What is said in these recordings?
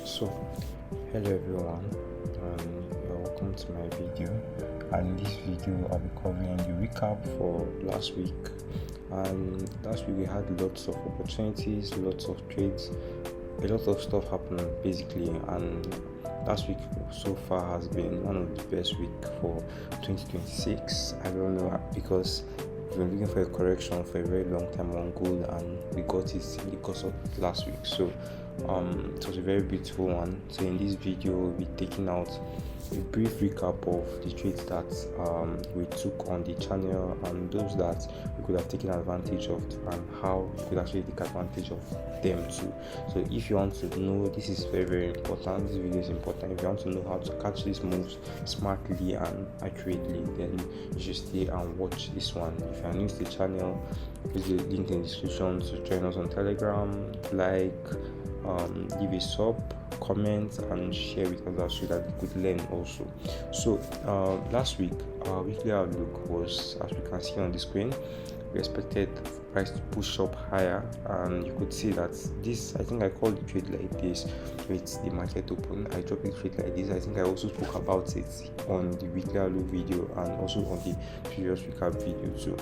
So, hello everyone, you're welcome to my video. And in this video, I'll be covering the recap for last week. And last week we had lots of opportunities, lots of trades, a lot of stuff happening basically. And last week so far has been one of the best weeks for 2026. I don't know because we've been looking for a correction for a very long time on gold, and we got it because of last week. So it was a very beautiful one. So in this video we'll be taking out a brief recap of the trades that we took on the channel and those that we could have taken advantage of, and how we could actually take advantage of them too. So if you want to know, this is very important, this video is important. If you want to know how to catch these moves smartly and accurately, then you should stay and watch this one. If you are new to the channel, use the link in the description to join us on Telegram, leave a sub, comment and share with others so that they could learn also. So last week our weekly outlook was, as we can see on the screen, we expected price to push up higher, and you could see that this, I think I called the trade like this with the market open. I dropped the trade like this. I think I also spoke about it on the weekly outlook video and also on the previous recap video too.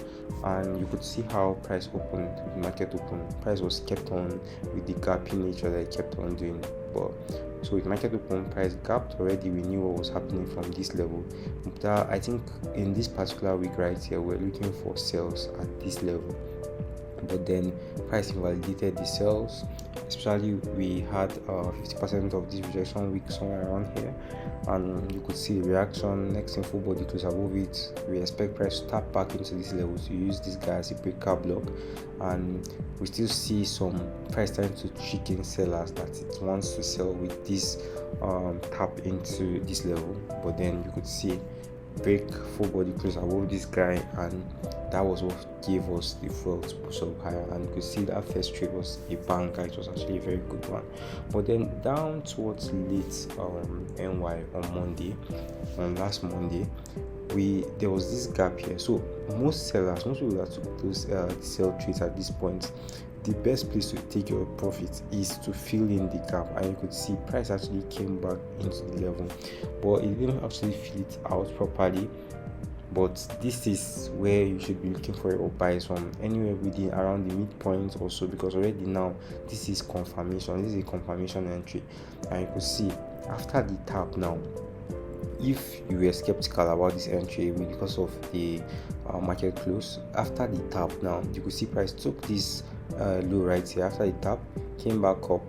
And you could see how price opened, the market opened. Price was kept on with the gapping nature that it kept on doing. But so with market open, price gapped already. We knew what was happening from this level. But I think in this particular week right here, we're looking for sales at this level. But then price invalidated the sales, especially we had 50% of this rejection week somewhere around here, and you could see the reaction. Next thing, full body close above it. We expect price to tap back into this level to use this guy as a breaker block, and we still see some price trying to trick in sellers that it wants to sell with this tap into this level. But then you could see break full body close above this guy, and that was what gave us the fuel to push up higher. And you could see that first trade was a banker. It was actually a very good one. But then down towards late NY on last Monday, there was this gap here. So most people that took those sell trades at this point, the best place to take your profit is to fill in the gap. And you could see price actually came back into the level, but it didn't actually fill it out properly. But this is where you should be looking for your buys from, anywhere within around the midpoint also, because already now this is confirmation. This is a confirmation entry, and you could see after the tap now, if you were skeptical about this entry because of the market close, after the tap now, you could see price took this low right here. After the tap, came back up,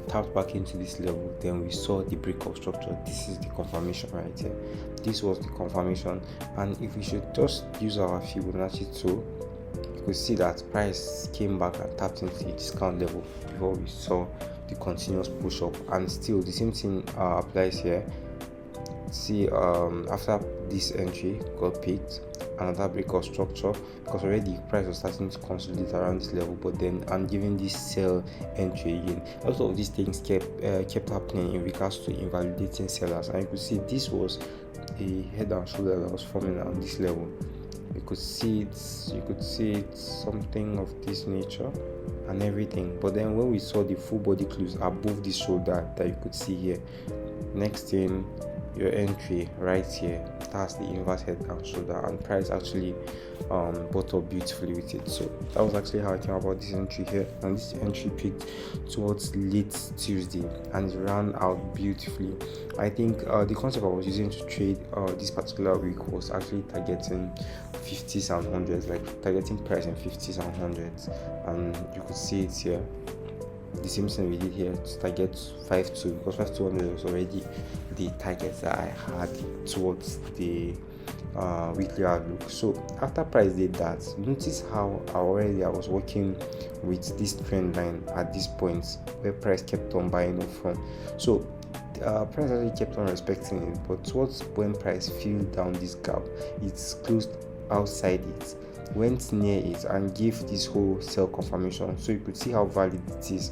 tapped back into this level, then we saw the breakout structure. This is the confirmation right here. This was the confirmation, and if we should just use our Fibonacci tool, you could see that price came back and tapped into the discount level before we saw the continuous push up. And still the same thing applies here. See, after this entry got picked, another breakout structure, because already price was starting to consolidate around this level. But then I'm giving this sell entry again. A lot of these things kept happening in regards to invalidating sellers, and you could see this was a head and shoulder that was forming on this level. You could see it's something of this nature and everything. But then when we saw the full body close above the shoulder that you could see here, next thing, your entry right here, that's the inverse head and shoulder, and price actually bought up beautifully with it. So that was actually how I came about this entry here. And this entry picked towards late Tuesday and it ran out beautifully. I think the concept I was using to trade this particular week was actually targeting 50s and 100s, like targeting price in 50s and 100s, and you could see it here. The same thing we did here to target 5.2, because 5.200 was already the target that I had towards the weekly outlook. So after price did that, notice how I was working with this trend line at this point where price kept on buying up from. So price actually kept on respecting it, but towards when price filled down this gap, it's closed outside it, went near it and gave this whole sell confirmation. So you could see how valid it is.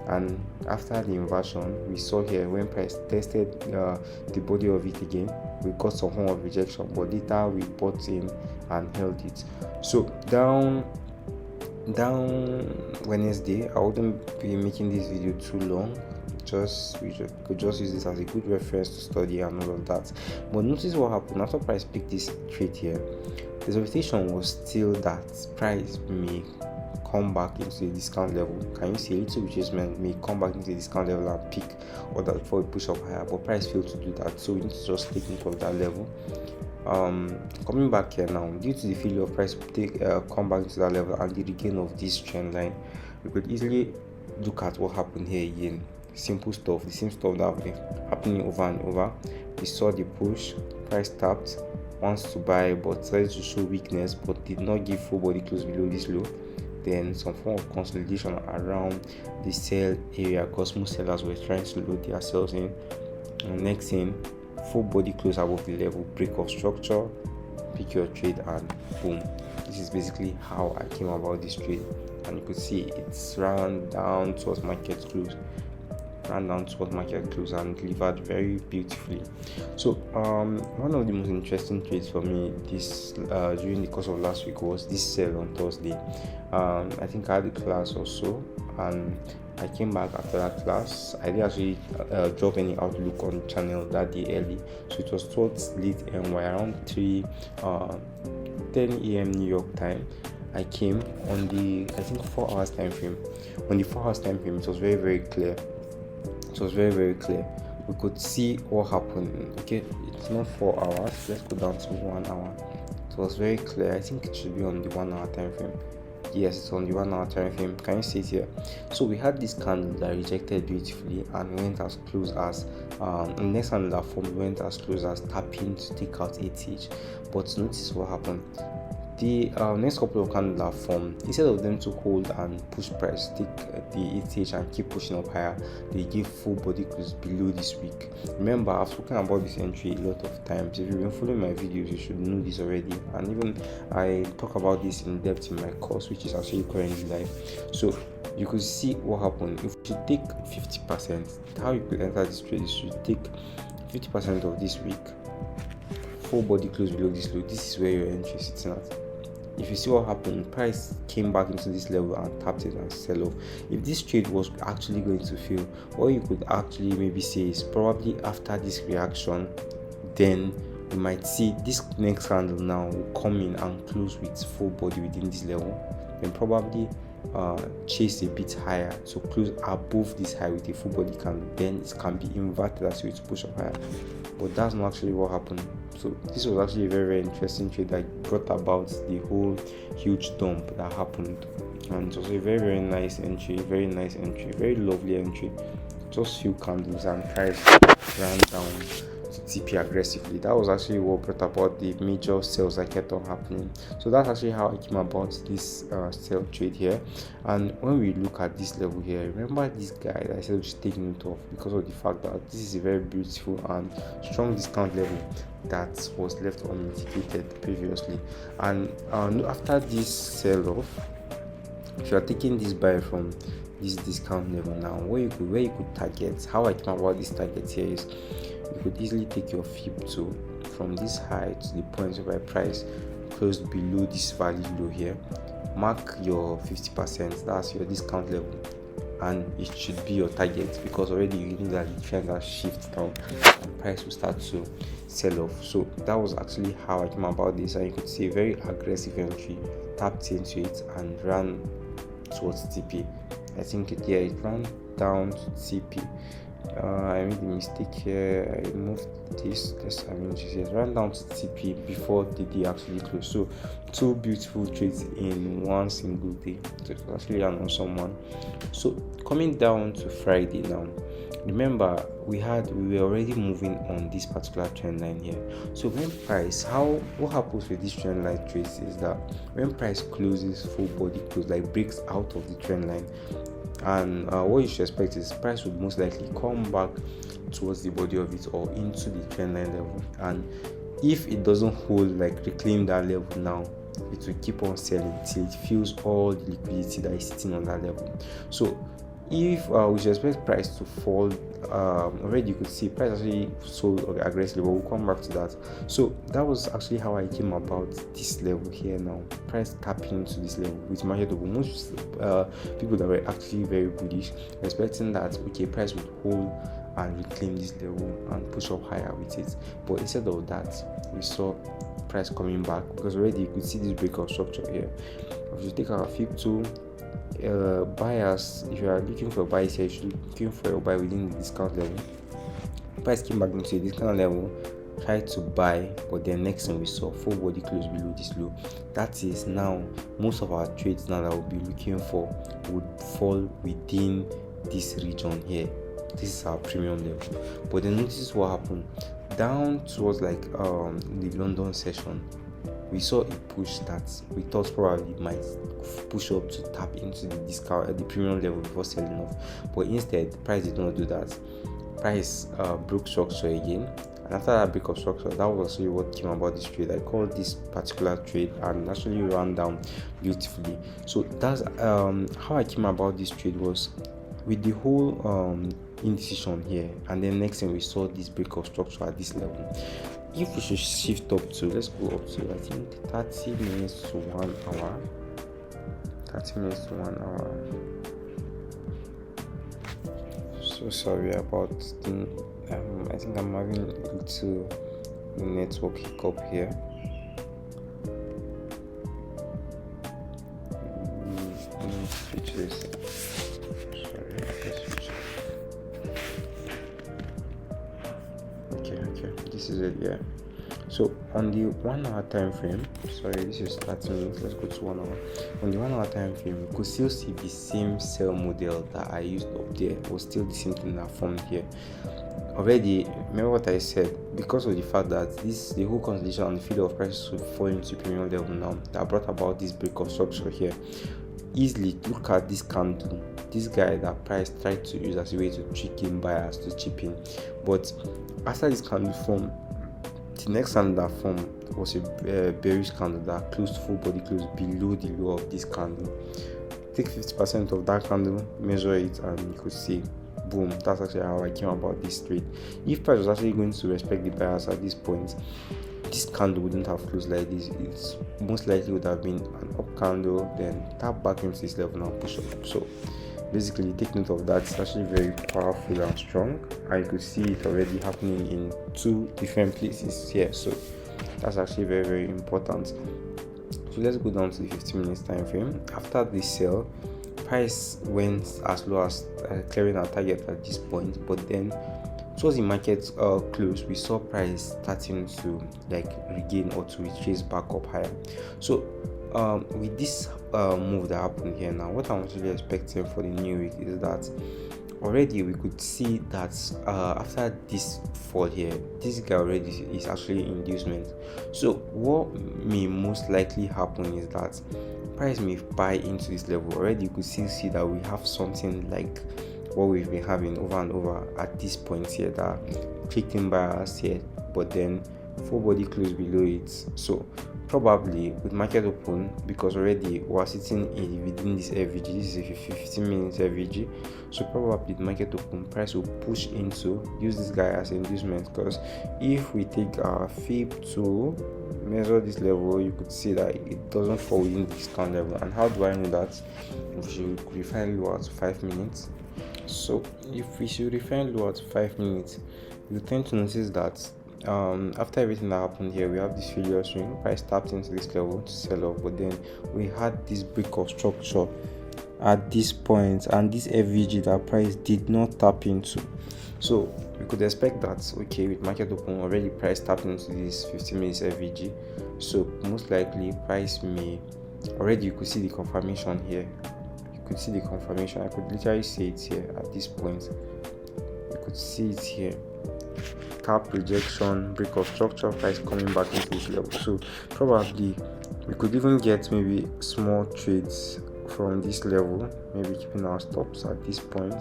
And after the inversion, we saw here when price tested the body of it again, we got some form of rejection, but later we bought in and held it. So down Down Wednesday, I wouldn't be making this video too long. We could just use this as a good reference to study and all of that. But notice what happened after price picked this trade here. The expectation was still that price may come back into a discount level. Can you see a little retracement may come back into a discount level and peak or that before we push up higher, but price failed to do that, so we need to just take note of that level. Coming back here now, due to the failure of price come back into that level and the regain of this trend line, we could easily look at what happened here again. Simple stuff, the same stuff that have been happening over and over. We saw the push, price tapped, wants to buy but started to show weakness but did not give full body close below this low. Then some form of consolidation around the sell area because most sellers were trying to load their sales in. And next thing, full body close above the level, break of structure, pick your trade, and boom. This is basically how I came about this trade, and you could see it's ran down towards market close and delivered very beautifully. So one of the most interesting trades for me this during the course of last week was this sell on Thursday. I think I had a class or so, and I came back after that class. I didn't actually drop any outlook on the channel that day early, so it was towards late NY around 10 a.m. New York time. I came on the 4 hours time frame. On the 4 hours time frame, it was very, very clear. It was very, very clear. We could see what happened. Okay, it's not 4 hours. Let's go down to 1 hour. It was very clear. I think it should be on the 1 hour time frame. Yes, it's on the 1 hour time frame. Can you see it here? So we had this candle that rejected beautifully and went as close as the next candle that formed went as close as tapping to take out ATH. But notice what happened. The next couple of candles that formed, instead of them to hold and push price, take the ATH and keep pushing up higher, they gave full body close below this week. Remember, I've spoken about this entry a lot of times. If you've been following my videos, you should know this already, and even I talk about this in depth in my course, which is actually currently live. So you could see what happened. If you take 50%, how you could enter this trade is you take 50% of this week, full body close below this low. This is where your entry is sitting at. If you see what happened, price came back into this level and tapped it and sell off. If this trade was actually going to fail, what you could actually maybe say is probably after this reaction, then you might see this next candle now will come in and close with full body within this level, then probably chase a bit higher to close above this high with a full body candle. Then it can be inverted as you to push up higher, but that's not actually what happened. So this was actually a very, very interesting trade that brought about the whole huge dump that happened, and it was a very, very nice entry, very lovely entry. Just few candles and price ran down to TP aggressively. That was actually what brought about the major sales that kept on happening. So that's actually how I came about this sell trade here. And when we look at this level here, remember this guy that I said we should take note of because of the fact that this is a very beautiful and strong discount level that was left unmitigated previously. And after this sell off, if you are taking this buy from this discount level now, where you could target, how I came about this target here is you could easily take your fib to from this high to the point where price closed below this value low here. Mark your 50%, that's your discount level, and it should be your target because already you know that the trend has shifted down and price will start to sell off. So that was actually how I came about this, and you could see a very aggressive entry, tapped into it and ran towards TP. I think it ran down to TP. I made a mistake here. I moved this. It ran down to TP before the day actually closed. So two beautiful trades in one single day. So it was actually an awesome one. So coming down to Friday now, remember we were already moving on this particular trend line here. So when price, what happens with this trend line trades is that when price closes full body close, like breaks out of the trend line, and what you should expect is price would most likely come back towards the body of it or into the trend line level, and if it doesn't hold, like reclaim that level now, it will keep on selling till it feels all the liquidity that is sitting on that level. So if we should expect price to fall, already you could see price actually sold aggressively, but we'll come back to that. So that was actually how I came about this level here now, price tapping into this level with market open. Most people that were actually very bullish expecting that okay, price would hold and reclaim this level and push up higher with it, but instead of that we saw price coming back, because already you could see this breakout structure here. If you take our flip to buyers, if you are looking for buys here, you should be looking for your buy within the discount level. Price came back into the discount level, tried to buy, but then next thing we saw full body close below this low. That is now most of our trades now that we'll be looking for would fall within this region here. This is our premium level. But then notice what happened down towards like the London session. We saw a push that we thought probably might push up to tap into the discount at the premium level before selling off, but instead price did not do that. Price broke structure again, and after that break of structure, that was actually what came about this trade. I called this particular trade and actually ran down beautifully. So that's how I came about this trade, was with the whole indecision here, and then next thing we saw this break of structure at this level. If we should shift up to, let's go up to I think 30 minutes to 1 hour. 30 minutes to 1 hour. So sorry about the I think I'm having a little network hiccup here. Let me switch this. Sorry, let's switch. Okay, this is it. Yeah, so on the 1 hour time frame, sorry, this is 30 minutes, let's go to 1 hour. On the 1 hour time frame, we could still see the same sell model that I used up there was still the same thing that formed here already. Remember what I said, because of the fact that the whole consolidation and the feeder of prices will fall into premium level now, that brought about this break of structure here. Easily look at this candle, this guy that price tried to use as a way to trick in buyers to chip in, but after this candle form, the next candle that formed was a bearish candle that closed full body close below the low of this candle. Take 50% of that candle, measure it, and you could see, boom, that's actually how I came about this trade. If price was actually going to respect the buyers at this point, this candle wouldn't have closed like this. It's most likely would have been an up candle, then tap back into this level and push up. So basically take note of that. It's actually very powerful and strong. I could see it already happening in 2 different places here, so that's actually very, very important. So let's go down to the 15 minutes time frame. After the sell, price went as low as clearing our target at this point, but then towards the market close, we saw price starting to like regain or to retrace back up higher. So with this move that happened here now, what I'm actually expecting for the new week is that already we could see that after this fall here, this guy already is actually inducement. So what may most likely happen is that price may buy into this level. Already you could still see that we have something like what we've been having over and over at this point here, that clicked in buyers here, but then full body close below it. So probably with market open, because already we're sitting within this FVG, this is a 15 minutes FVG, so probably the market open, price will push into, use this guy as inducement, because if we take our fib to measure this level, you could see that it doesn't fall within the discount level. And how do I know that? We should refine lower to 5 minutes. So if we should refine lower to 5 minutes, you tend to notice that after everything that happened here, we have this failure swing. Price tapped into this level to sell off, but then we had this break of structure at this point, and this FVG that price did not tap into. So we could expect that okay, with market open already, price tapped into this 15 minutes FVG. So most likely price may already, you could see the confirmation here. You could see the confirmation. I could literally see it here at this point. You could see it here. Cap rejection, break of structure, price coming back into this level. So probably we could even get maybe small trades from this level, maybe keeping our stops at this point,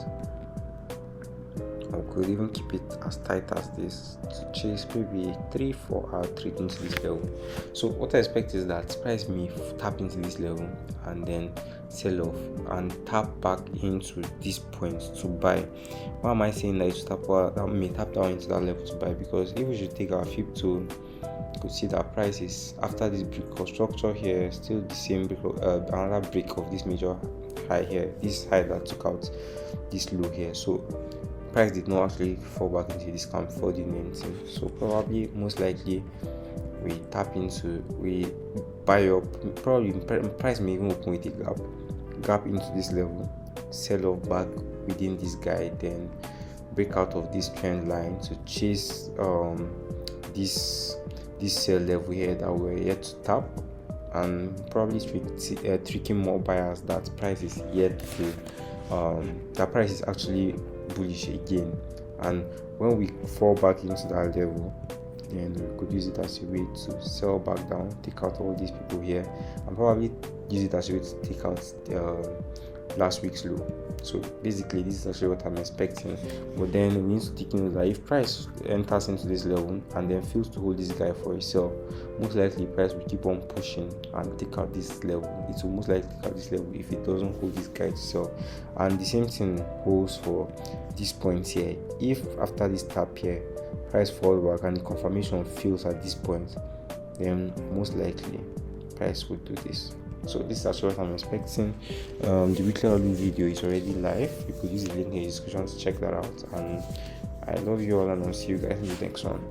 I could even keep it as tight as this to chase maybe 3-4 hour trade into this level. So what I expect is that price may tap into this level and then sell off and tap back into this point to buy. Why am I saying that it may tap down into that level to buy? Because if we should take our flip to, could see that price is after this break of structure here, still the same break, another break of this major high here, this high that took out this low here. So price did not actually fall back into this camp for the anything. So probably most likely we buy up. Probably price may even open with a gap into this level, sell off back within this guide, then break out of this trend line to chase this sell level here that we're yet to tap, and probably tricking more buyers that price is yet to that price is actually bullish again. And when we fall back into that level, then we could use it as a way to sell back down, take out all these people here, and probably use it as a way to take out last week's low. So basically this is actually what I'm expecting. But then we need to take note that if price enters into this level and then fails to hold this guy for a sell, most likely price will keep on pushing and take out this level. It will most likely take out this level if it doesn't hold this guy to sell. And the same thing holds for this point here. If after this tap here price falls back and the confirmation fails at this point, then most likely price would do this. So this is actually what I'm expecting. The weekly audio video is already live. You could use the link in the description to check that out. And I love you all, and I'll see you guys in the next one.